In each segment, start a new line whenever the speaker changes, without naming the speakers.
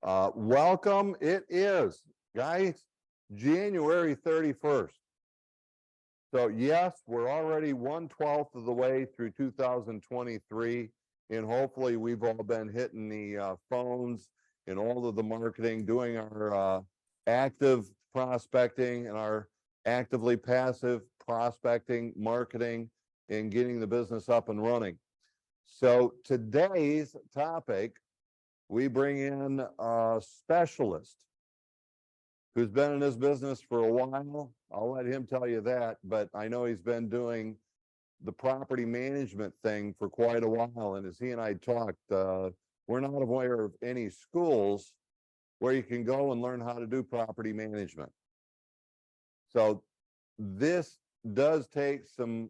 Welcome. It is, guys, January 31st. So yes, we're already 1/12 of the way through 2023, and hopefully we've all been hitting the phones and all of the marketing, doing our active prospecting and our actively passive prospecting, marketing, and getting the business up and running. So today's topic, we bring in a specialist who's been in this business for a while. I'll let him tell you that, but I know he's been doing the property management thing for quite a while. And as he and I talked, we're not aware of any schools where you can go and learn how to do property management. So this does take some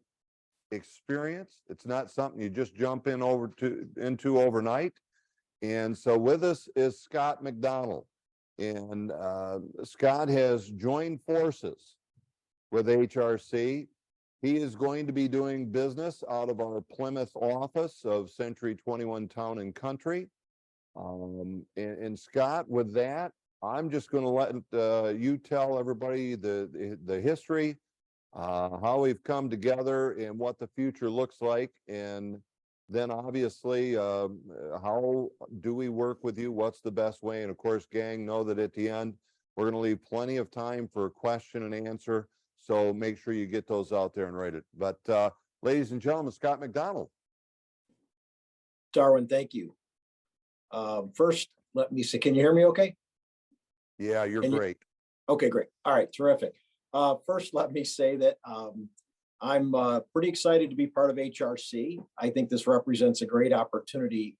experience. It's not something you just jump into overnight. And so with us is Scott McDonald. And Scott has joined forces with HRC. He is going to be doing business out of our Plymouth office of Century 21 Town and Country. And Scott, with that, I'm just going to let you tell everybody the history, how we've come together and what the future looks like. And then obviously, how do we work with you? What's the best way? And of course, gang, know that at the end, we're going to leave plenty of time for question and answer. So make sure you get those out there and write it. But ladies and gentlemen, Scott McDonald.
Darwin, thank you. First, let me see, can you hear me okay?
Yeah, you're great.
Okay, great. All right, terrific. First, let me say that I'm pretty excited to be part of HRC. I think this represents a great opportunity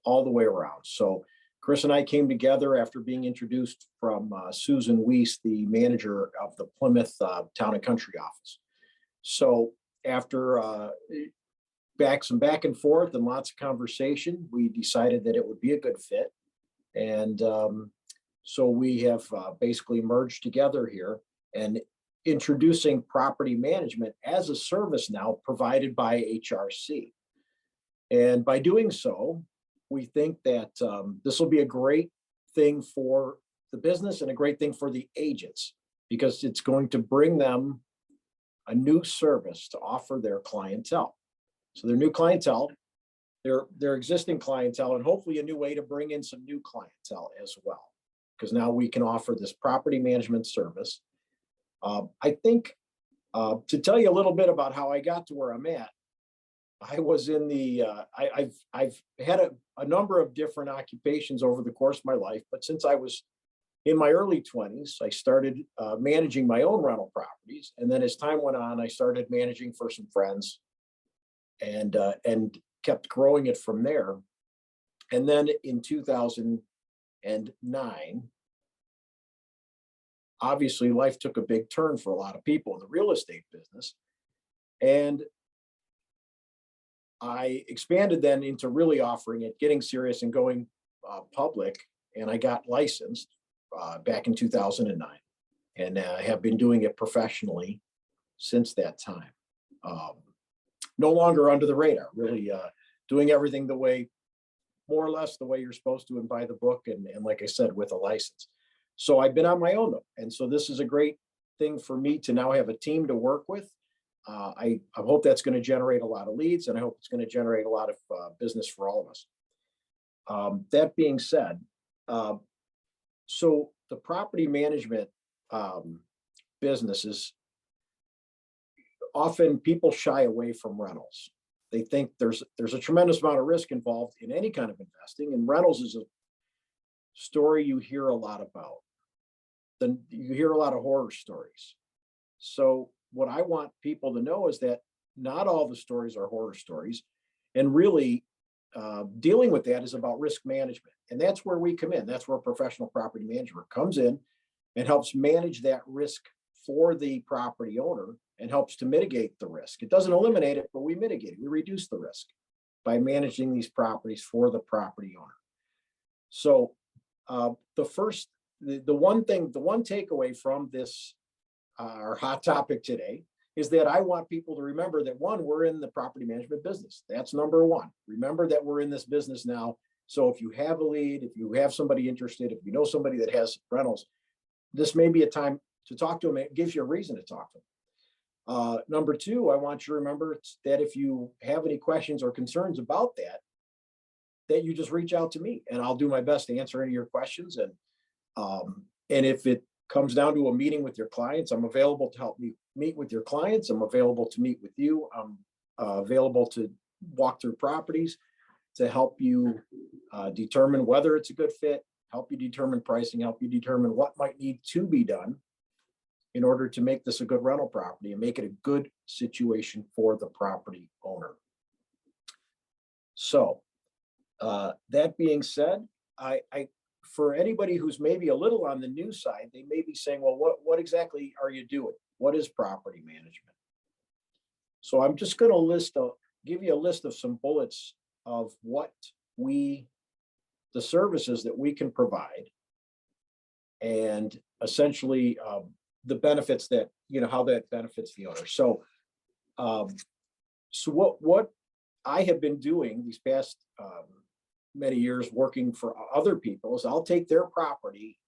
all the way around. So Chris and I came together after being introduced from Susan Weiss, the manager of the Plymouth Town and Country office. So after some back and forth and lots of conversation, we decided that it would be a good fit. And so we have basically merged together here and introducing property management as a service now provided by HRC. And by doing so, we think that this will be a great thing for the business and a great thing for the agents, because it's going to bring them a new service to offer their clientele. So their new clientele, their existing clientele, and hopefully a new way to bring in some new clientele as well, because now we can offer this property management service. I think to tell you a little bit about how I got to where I'm at, I was in the, I've had a number of different occupations over the course of my life, but since I was in my early 20s, I started managing my own rental properties. And then as time went on, I started managing for some friends and kept growing it from there. And then in 2009, obviously life took a big turn for a lot of people in the real estate business. And I expanded then into really offering it, getting serious and going public. And I got licensed back in 2009 and have been doing it professionally since that time. No longer under the radar, really doing everything the way, more or less the way you're supposed to and by the book. And like I said, with a license. So I've been on my own though. And so this is a great thing for me to now have a team to work with. I hope that's going to generate a lot of leads, and I hope it's going to generate a lot of business for all of us. That being said, so the property management business is often people shy away from rentals. They think there's a tremendous amount of risk involved in any kind of investing, and rentals is a story you hear a lot about. Then you hear a lot of horror stories. So what I want people to know is that not all the stories are horror stories, and really dealing with that is about risk management. And that's where we come in. That's where a professional property manager comes in and helps manage that risk for the property owner and helps to mitigate the risk. It doesn't eliminate it, but we mitigate it. We reduce the risk by managing these properties for the property owner. So the one takeaway from this, our hot topic today, is that I want people to remember that, one, we're in the property management business. That's number one. Remember that we're in this business now So if you have a lead, if you have somebody interested, if you know somebody that has rentals, this may be a time to talk to them. It gives you a reason to talk to them. Number two, I want you to remember that if you have any questions or concerns about that, that you just reach out to me and I'll do my best to answer any of your questions. And if it comes down to a meeting with your clients, I'm available to help you meet with your clients. I'm available to meet with you. I'm available to walk through properties to help you determine whether it's a good fit, help you determine pricing, help you determine what might need to be done in order to make this a good rental property and make it a good situation for the property owner. So that being said, I for anybody who's maybe a little on the new side, they may be saying, well, what exactly are you doing? What is property management? So I'm just going to give you a list of some bullets of what the services that we can provide, and essentially the benefits that, how that benefits the owner. So, what I have been doing these past many years working for other people is I'll take their property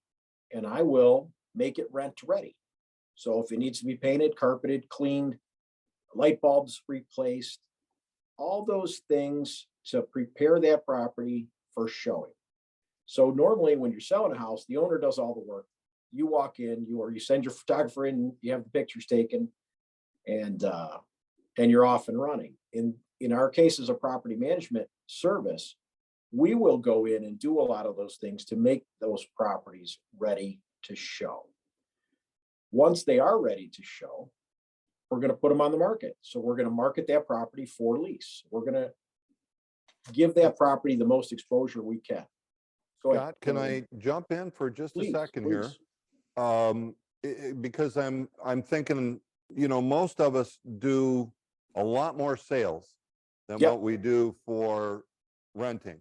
and I will make it rent ready. So if it needs to be painted, carpeted, cleaned, light bulbs replaced, all those things to prepare that property for showing. So normally when you're selling a house, the owner does all the work. You walk in, you send your photographer in, you have the pictures taken, and you're off and running. In our case as a property management service, we will go in and do a lot of those things to make those properties ready to show. Once they are ready to show, we're going to put them on the market. So we're going to market that property for lease. We're going to give that property the most exposure we can. Go ahead.
Scott, can I jump in for just a second here? Because I'm thinking, most of us do a lot more sales than what we do for renting.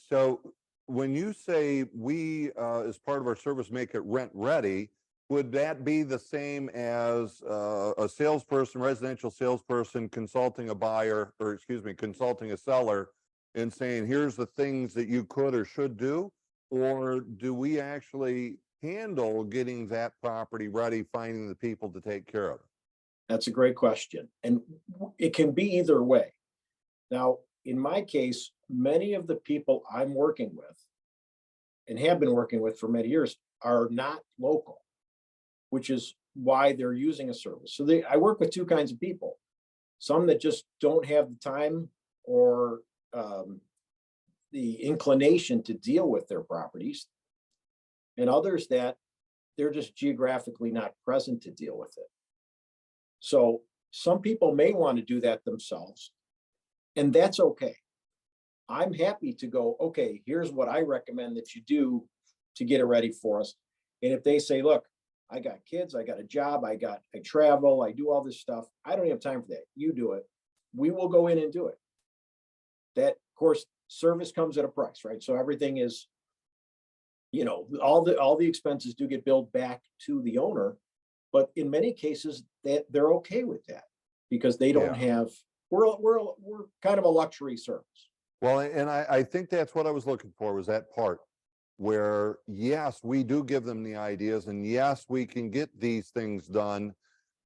So when you say we, as part of our service, make it rent ready, would that be the same as a salesperson, residential salesperson consulting a buyer, or consulting a seller and saying, here's the things that you could or should do? Or do we actually handle getting that property ready, finding the people to take care of it?
That's a great question. And it can be either way. Now, in my case, many of the people I'm working with and have been working with for many years are not local, which is why they're using a service. So I work with two kinds of people, some that just don't have the time or the inclination to deal with their properties, and others that they're just geographically not present to deal with it. So some people may want to do that themselves, and that's okay. I'm happy to go, okay, here's what I recommend that you do to get it ready for us. And if they say, look, I got kids, I got a job, I travel, I do all this stuff, I don't have time for that. You do it. We will go in and do it. That, of course, service comes at a price, right? So everything is, all the expenses do get billed back to the owner, but in many cases they're okay with that because they don't have, we're kind of a luxury service.
Well, and I think that's what I was looking for, was that part where, yes, we do give them the ideas, and yes, we can get these things done,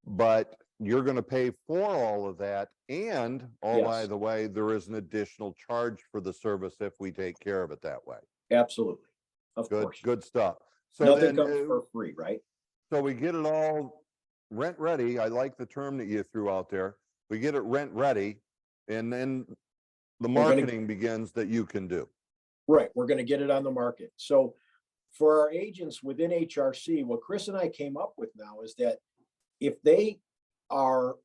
but you're going to pay for all of that. And by the way, there is an additional charge for the service if we take care of it that way.
Absolutely. Of course.
Good stuff. So
nothing comes for free, right?
So we get it all rent ready. I like the term that you threw out there. We get it rent ready, and then the marketing begins that you can do.
Right. We're going to get it on the market. So for our agents within HRC, what Chris and I came up with now is that if they are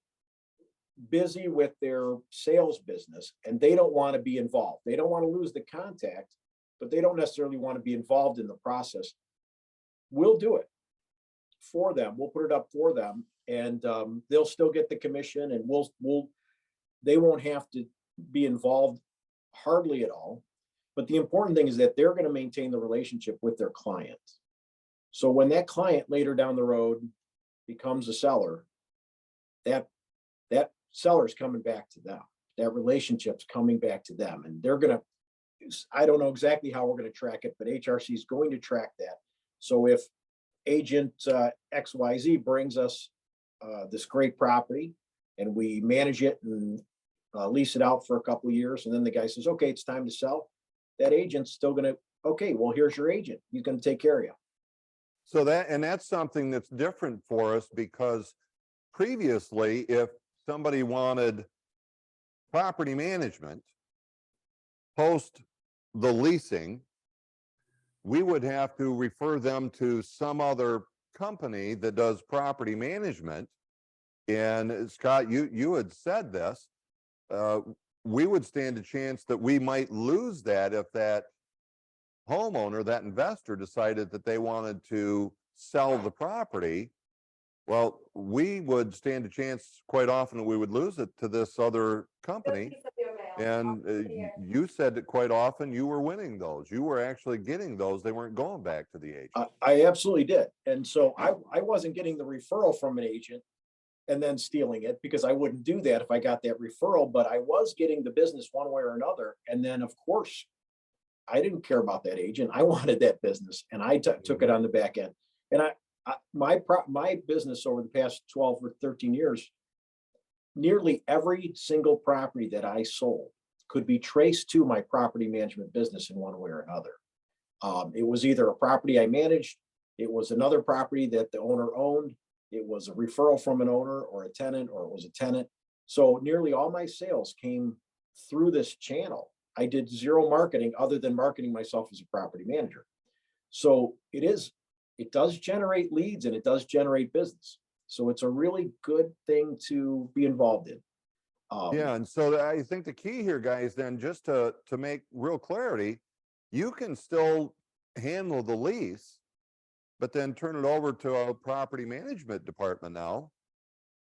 busy with their sales business and they don't want to be involved, they don't want to lose the contact, but they don't necessarily want to be involved in the process, we'll do it for them. We'll put it up for them, and they'll still get the commission, and they won't have to be involved hardly at all. But the important thing is that they're going to maintain the relationship with their client. So when that client later down the road becomes a seller, that seller's coming back to them. That relationship's coming back to them, and they're going to I don't know exactly how we're going to track it, but HRC is going to track that. So if agent XYZ brings us this great property and we manage it and lease it out for a couple of years, and then the guy says, okay, it's time to sell, that agent's still going to, okay, well, here's your agent. He's going to take care of you.
So that's something that's different for us, because previously, if somebody wanted property management post the leasing, we would have to refer them to some other company that does property management. And Scott, you had said this, we would stand a chance that we might lose that if that homeowner, that investor, decided that they wanted to sell the property. Well, we would stand a chance quite often that we would lose it to this other company. And you said that quite often you were winning those. You were actually getting those. They weren't going back to the agent.
I absolutely did. And so I wasn't getting the referral from an agent and then stealing it, because I wouldn't do that if I got that referral, but I was getting the business one way or another. And then, of course, I didn't care about that agent. I wanted that business, and I took it on the back end. And my business over the past 12 or 13 years, nearly every single property that I sold could be traced to my property management business in one way or another. It was either a property I managed, it was another property that the owner owned, it was a referral from an owner or a tenant, or it was a tenant. So nearly all my sales came through this channel. I did zero marketing other than marketing myself as a property manager. So it does generate leads and it does generate business. So it's a really good thing to be involved in.
Yeah, and so I think the key here, guys, then, just to make real clarity, you can still handle the lease, but then turn it over to a property management department now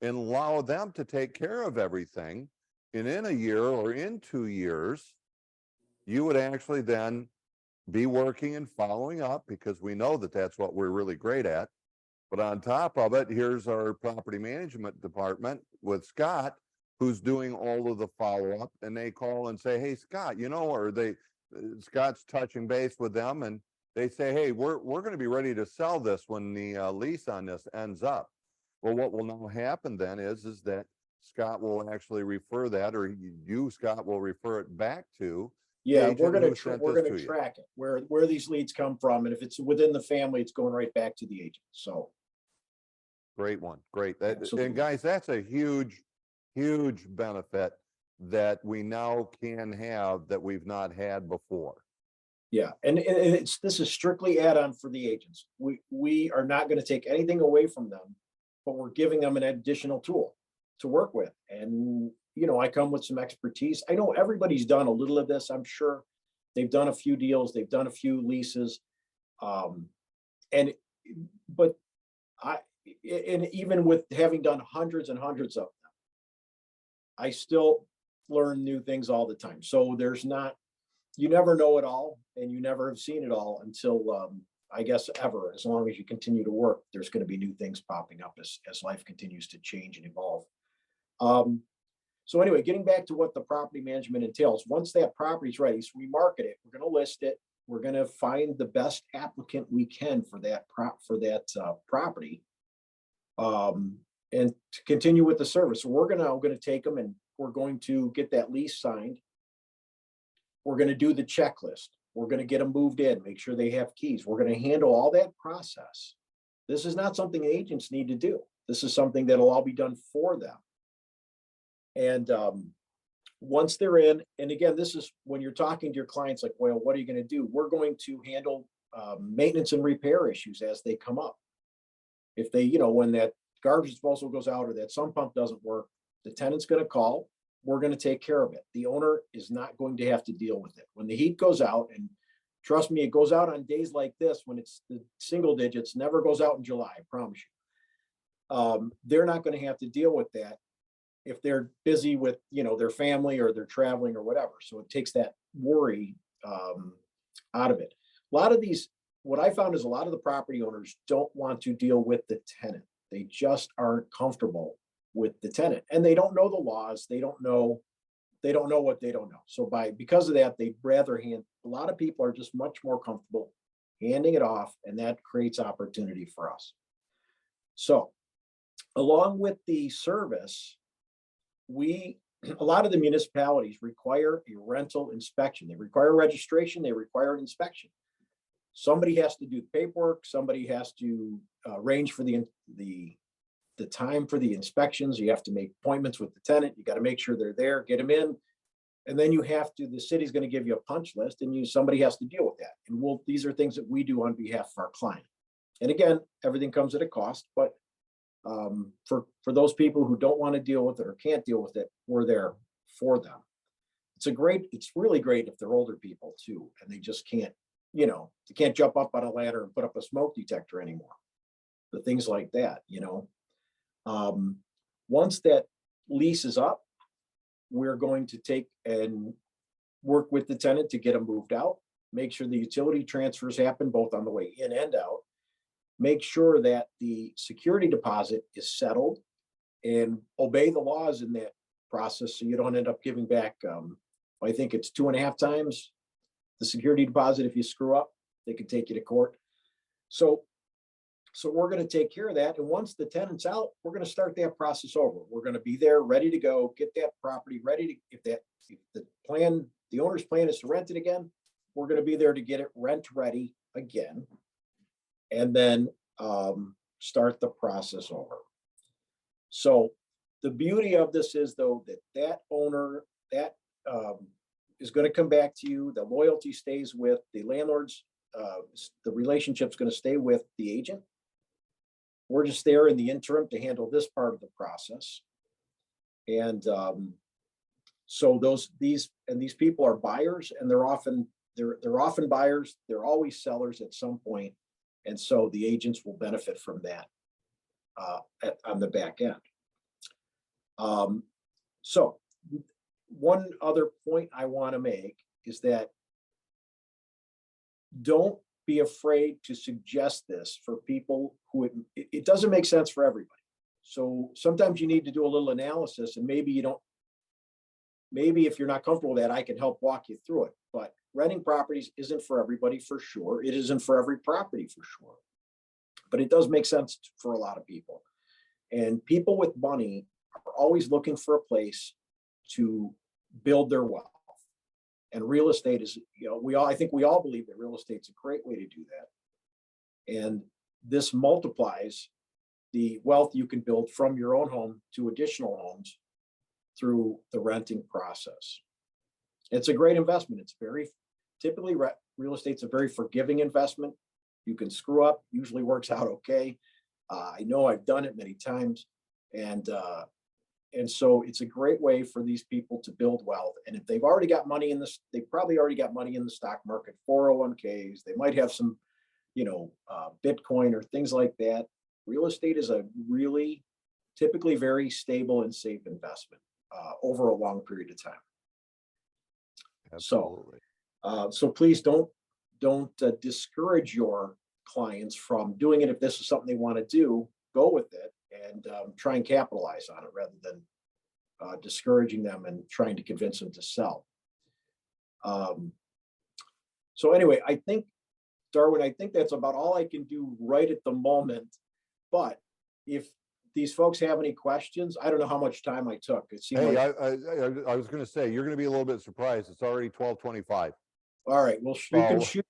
and allow them to take care of everything. And in a year or in 2 years, you would actually then be working and following up, because we know that that's what we're really great at. But on top of it, here's our property management department with Scott, who's doing all of the follow-up, and they call and say, hey, Scott, or Scott's touching base with them, and they say, hey, we're going to be ready to sell this when the lease on this ends up. Well, what will now happen then is that Scott will actually refer that, or you, Scott, will refer it back to.
Yeah, we're going to track it, where these leads come from, and if it's within the family, it's going right back to the agent. So
great one, great. And guys, that's a huge benefit that we now can have that we've not had before.
Yeah, and this is strictly add-on for the agents. We are not going to take anything away from them, but we're giving them an additional tool to work with. And I come with some expertise. I know everybody's done a little of this. I'm sure they've done a few deals, they've done a few leases, and even with having done hundreds and hundreds of them, I still learn new things all the time. So you never know it all, and you never have seen it all until, I guess, ever. As long as you continue to work, there's going to be new things popping up as life continues to change and evolve. So anyway, getting back to what the property management entails, once that property is ready, so we market it, we're going to list it, we're going to find the best applicant we can for that property, and to continue with the service. So we're going to take them, and we're going to get that lease signed. We're going to do the checklist. We're going to get them moved in, make sure they have keys. We're going to handle all that process. This is not something agents need to do. This is something that'll all be done for them. And once they're in, and again, this is when you're talking to your clients, like, well, what are you going to do? We're going to handle maintenance and repair issues as they come up. If they, when that garbage disposal goes out or that sump pump doesn't work, the tenant's going to call. We're going to take care of it. The owner is not going to have to deal with it. When the heat goes out, and trust me, it goes out on days like this when it's the single digits, never goes out in July, I promise you. They're not going to have to deal with that if they're busy with, their family, or they're traveling or whatever. So it takes that worry out of it. A lot of these, what I found is a lot of the property owners don't want to deal with the tenant. They just aren't comfortable with the tenant, and they don't know the laws. They don't know they don't know what they don't know. So because of that, they'd rather a lot of people are just much more comfortable handing it off, and that creates opportunity for us. So along with the service, a lot of the municipalities require a rental inspection. They require registration, they require an inspection. Somebody has to do the paperwork, somebody has to arrange for the time for the inspections. You have to make appointments with the tenant. You got to make sure they're there, get them in. And then the city's going to give you a punch list, and somebody has to deal with that. And these are things that we do on behalf of our client. And again, everything comes at a cost, but for those people who don't want to deal with it or can't deal with it, we're there for them. It's really great if they're older people too, and they just can't, they can't jump up on a ladder and put up a smoke detector anymore. The things like that, once that lease is up, we're going to take and work with the tenant to get them moved out, make sure the utility transfers happen both on the way in and out, make sure that the security deposit is settled, and obey the laws in that process so you don't end up giving back, I think it's 2.5 times the security deposit. If you screw up, they can take you to court. So we're going to take care of that. And once the tenant's out, we're going to start that process over. We're going to be there ready to go, get that property ready to, if the owner's plan is to rent it again, we're going to be there to get it rent ready again. And then start the process over. So the beauty of this is, though, that owner, is going to come back to you. The loyalty stays with the landlords. The relationship's going to stay with the agent. We're just there in the interim to handle this part of the process. And so these people are buyers, and they're often buyers. They're always sellers at some point. And so the agents will benefit from that on the back end. So one other point I want to make is that don't be afraid to suggest this for people who it doesn't make sense for everybody. So sometimes you need to do a little analysis, and maybe if you're not comfortable with that, I can help walk you through it. But renting properties isn't for everybody, for sure. It isn't for every property, for sure. But it does make sense for a lot of people. And people with money are always looking for a place to build their wealth. And real estate is, I think we all believe that real estate's a great way to do that. And this multiplies the wealth you can build from your own home to additional homes through the renting process. It's a great investment. It's typically real estate's a very forgiving investment. You can screw up, usually works out okay. I know I've done it many times. And so it's a great way for these people to build wealth. And if they've already got money they probably already got money in the stock market, 401ks, they might have some, Bitcoin or things like that. Real estate is a really typically very stable and safe investment over a long period of time.
Absolutely.
So please don't discourage your clients from doing it. If this is something they want to do, go with it and try and capitalize on it rather than discouraging them and trying to convince them to sell. So anyway, I think, Darwin, that's about all I can do right at the moment. But if these folks have any questions, I don't know how much time I took. It seemed
Hey,
like,
I was going to say, you're going to be a little bit surprised. It's already 12:25.
all right, well,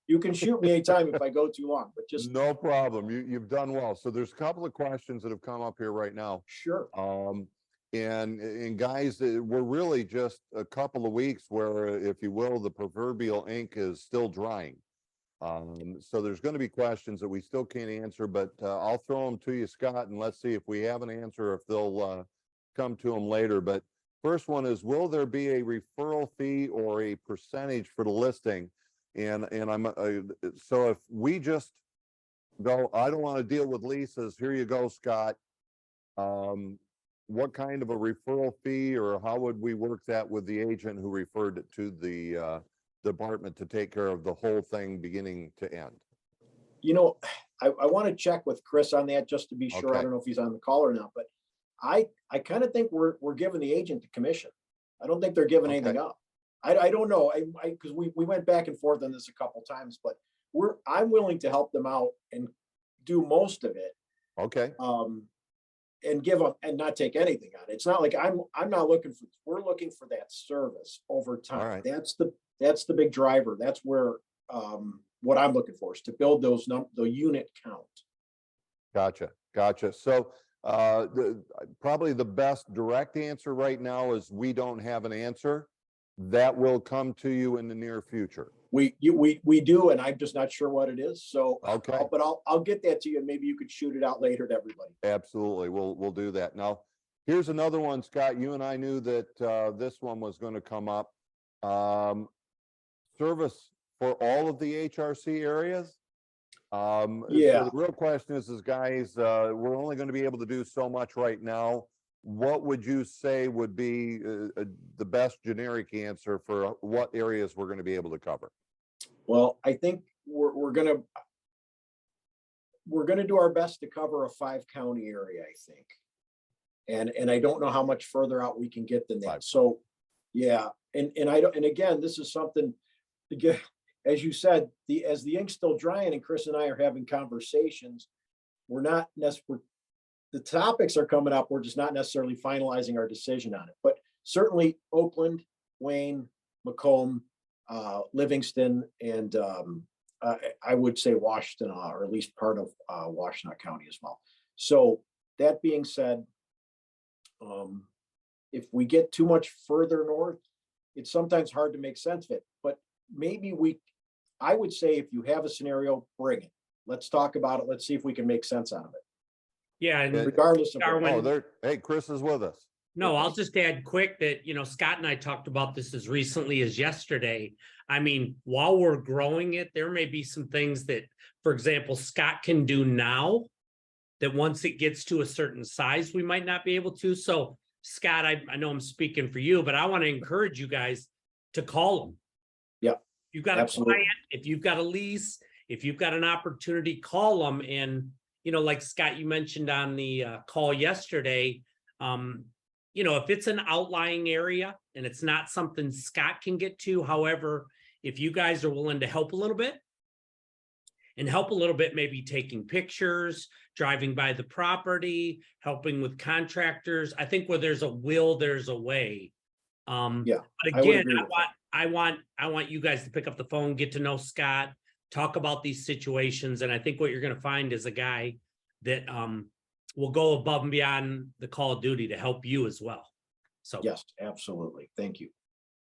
you can shoot me anytime if I go too long, but just
No problem. You've done well. So there's a couple of questions that have come up here right now.
sure.
And guys, we're really just a couple of weeks where, if you will, the proverbial ink is still drying. So there's going to be questions that we still can't answer, but I'll throw them to you, Scott, and let's see if we have an answer, if they'll come to them later. But first one is, will there be a referral fee or a percentage for the listing? And so if we just go, I don't want to deal with leases, here you go, Scott. What kind of a referral fee, or how would we work that with the agent who referred it to the department to take care of the whole thing beginning to end?
I want to check with Chris on that just to be sure.
Okay.
I don't know if he's on the call or not, but I kind of think we're giving the agent the commission. I don't think they're giving anything
Okay.
up. I don't know. Because we went back and forth on this a couple times, but I'm willing to help them out and do most of it.
Okay,
And give them and not take anything on it. It's not like I'm not looking for, we're looking for that service over time.
right.
That's the big driver. That's where, what I'm looking for is to build the unit count.
Gotcha, gotcha. So, probably the best direct answer right now is we don't have an answer. That will come to you in the near future.
We do, and I'm just not sure what it is. So,
Okay.
but I'll get that to you and maybe you could shoot it out later to everybody.
Absolutely. We'll do that. Now, here's another one, Scott. You and I knew that, this one was going to come up. Service for all of the HRC areas. So
Yeah.
the real question is guys, we're only going to be able to do so much right now. What would you say would be the best generic answer for what areas we're going to be able to cover?
Well, I think we're gonna do our best to cover a 5-county area, I think. And I don't know how much further out we can get than that.
5.
So, yeah, and I don't, and again, this is something, again, as you said, as the ink's still drying and Chris and I are having conversations, we're not necessarily, the topics are coming up, we're just not necessarily finalizing our decision on it. But certainly Oakland, Wayne, Macomb, Livingston, and I would say Washington, or at least part of Washtenaw County as well. So that being said, if we get too much further north, it's sometimes hard to make sense of it. But maybe I would say if you have a scenario, bring it. Let's talk about it. Let's see if we can make sense out of it.
Yeah, and
Regardless of.
Darwin-
Hey, Chris is with us.
no, I'll just add quick that, Scott and I talked about this as recently as yesterday. I mean, while we're growing it, there may be some things that, for example, Scott can do now that once it gets to a certain size, we might not be able to. So Scott, I know I'm speaking for you, but I want to encourage you guys to call them.
Yeah,
You've got
absolutely.
a client, if you've got a lease, if you've got an opportunity, call them. And, like Scott, you mentioned on the call yesterday, if it's an outlying area and it's not something Scott can get to, however, if you guys are willing to help a little bit, maybe taking pictures, driving by the property, helping with contractors. I think where there's a will, there's a way.
Yeah,
but
I would
again,
agree with
I want you guys to pick up the phone, get to know Scott, talk about these situations. And I think what you're going to find is a guy that will go above and beyond the call of duty to help you as well. So
Yes, absolutely. Thank you.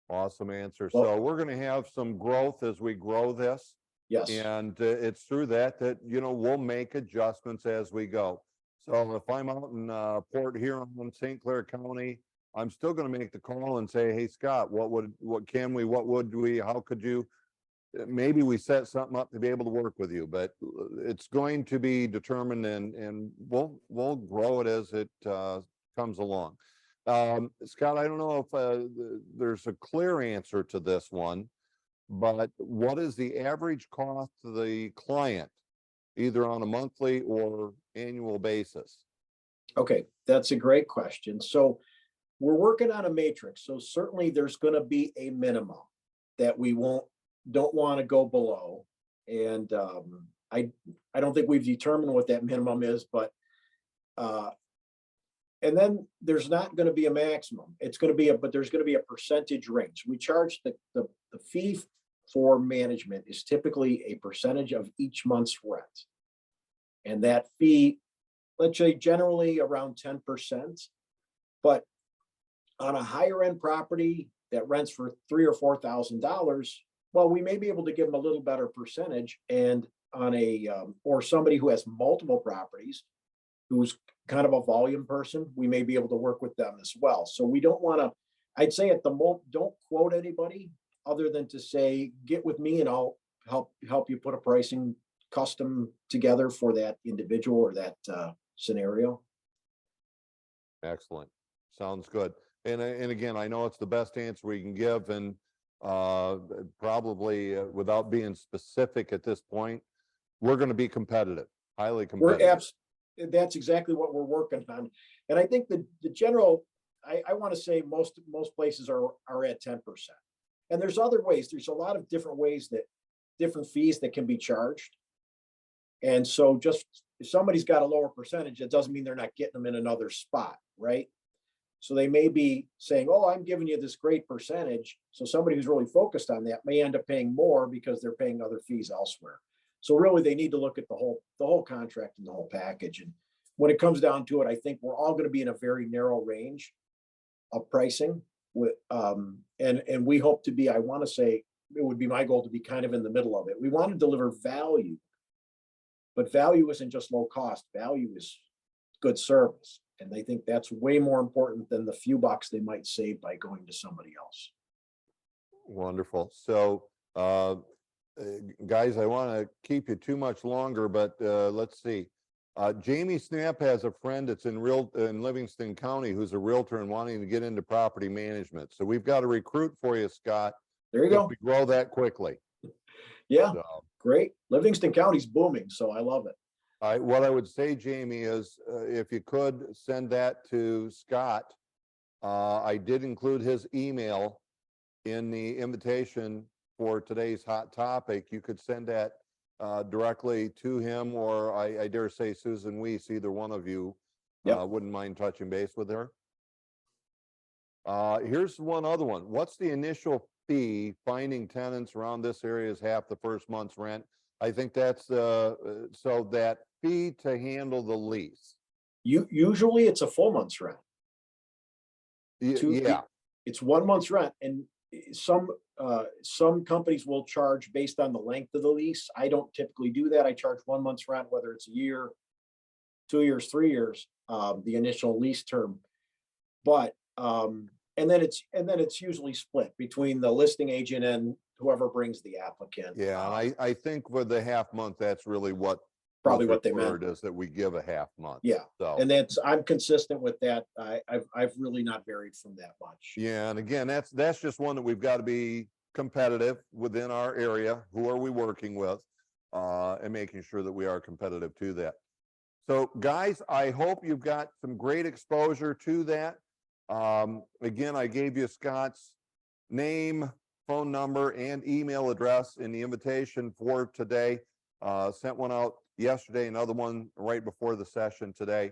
Awesome answer.
Well-
So we're going to have some growth as we grow this.
Yes.
And it's through that we'll make adjustments as we go. So if I'm out in Port Huron, St. Clair County, I'm still going to make the call and say, hey, Scott, what would we, how could you, maybe we set something up to be able to work with you, but it's going to be determined and we'll grow it as it comes along. Scott, I don't know if there's a clear answer to this one, but what is the average cost to the client, either on a monthly or annual basis?
Okay, that's a great question. So we're working on a matrix. So certainly there's going to be a minimum that we don't want to go below. And I don't think we've determined what that minimum is, but and then there's not going to be a maximum. It's going to be but there's going to be a percentage range. We charge the fee for management is typically a percentage of each month's rent. And that fee, let's say generally around 10%, but on a higher end property that rents for $3,000 or $4,000, well, we may be able to give them a little better percentage. And on or somebody who has multiple properties, who's kind of a volume person, we may be able to work with them as well. So we don't want to, I'd say at the moment, don't quote anybody other than to say, get with me and I'll help you put a pricing custom together for that individual or that scenario.
Excellent. Sounds good. And again, I know it's the best answer we can give, and probably without being specific at this point, we're going to be competitive, highly competitive.
That's exactly what we're working on. And I think the general, I want to say most places are at 10%. And there's other ways. There's a lot of different ways that different fees that can be charged. And so just if somebody's got a lower percentage, it doesn't mean they're not getting them in another spot, right? So they may be saying, oh, I'm giving you this great percentage. So somebody who's really focused on that may end up paying more because they're paying other fees elsewhere. So really they need to look at the whole contract and the whole package. And when it comes down to it, I think we're all going to be in a very narrow range of pricing with, and we hope to be, I want to say, it would be my goal to be kind of in the middle of it. We want to deliver value, but value isn't just low cost. Value is good service. And they think that's way more important than the few bucks they might save by going to somebody else.
Wonderful. So, guys, I want to keep you too much longer, but let's see. Jamie Snap has a friend that's in Livingston County who's a realtor and wanting to get into property management. So we've got a recruit for you, Scott.
There you
if
go.
we grow that quickly.
Yeah,
So,
great. Livingston County's booming, so I love it.
what I would say, Jamie, is if you could send that to Scott. I did include his email in the invitation for today's hot topic. You could send that directly to him, or I dare say Susan Weiss, either one of you wouldn't mind touching base with her. Here's one other one. What's the initial fee finding tenants around this area is half the first month's rent? I think that's so that fee to handle the lease.
Usually it's a full month's rent.
Yeah.
It's 1 month's rent, and some companies will charge based on the length of the lease. I don't typically do that. I charge 1 month's rent, whether it's a year, 2 years, 3 years, the initial lease term. But and then it's usually split between the listing agent and whoever brings the applicant.
Yeah, and I think for the half month, that's really what
Probably
was
what they meant.
referred is that we give a half month.
Yeah,
So,
and I'm consistent with that. I've really not varied from that much.
yeah, and again, that's just one that we've got to be competitive within our area. Who are we working with? And making sure that we are competitive to that. So guys, I hope you've got some great exposure to that. Again, I gave you Scott's name, phone number, and email address in the invitation for today. Sent one out yesterday, another one right before the session today.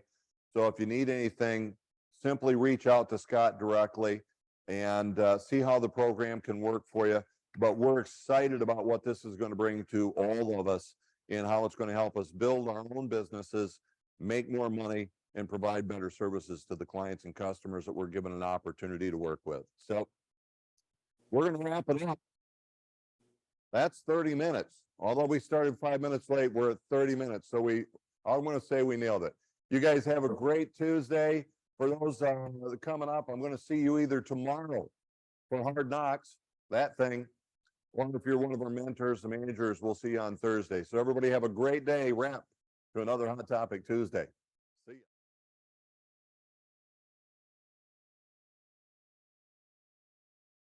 So if you need anything, simply reach out to Scott directly and see how the program can work for you. But we're excited about what this is going to bring to all of us and how it's going to help us build our own businesses, make more money, and provide better services to the clients and customers that we're given an opportunity to work with. So we're going to wrap it up. That's 30 minutes. Although we started 5 minutes late, we're at 30 minutes. So I'm going to say we nailed it. You guys have a great Tuesday. For those coming up, I'm going to see you either tomorrow for Hard Knocks, that thing, or if you're one of our mentors, the managers, we'll see you on Thursday. So everybody have a great day. Wrap to another Hot Topic Tuesday.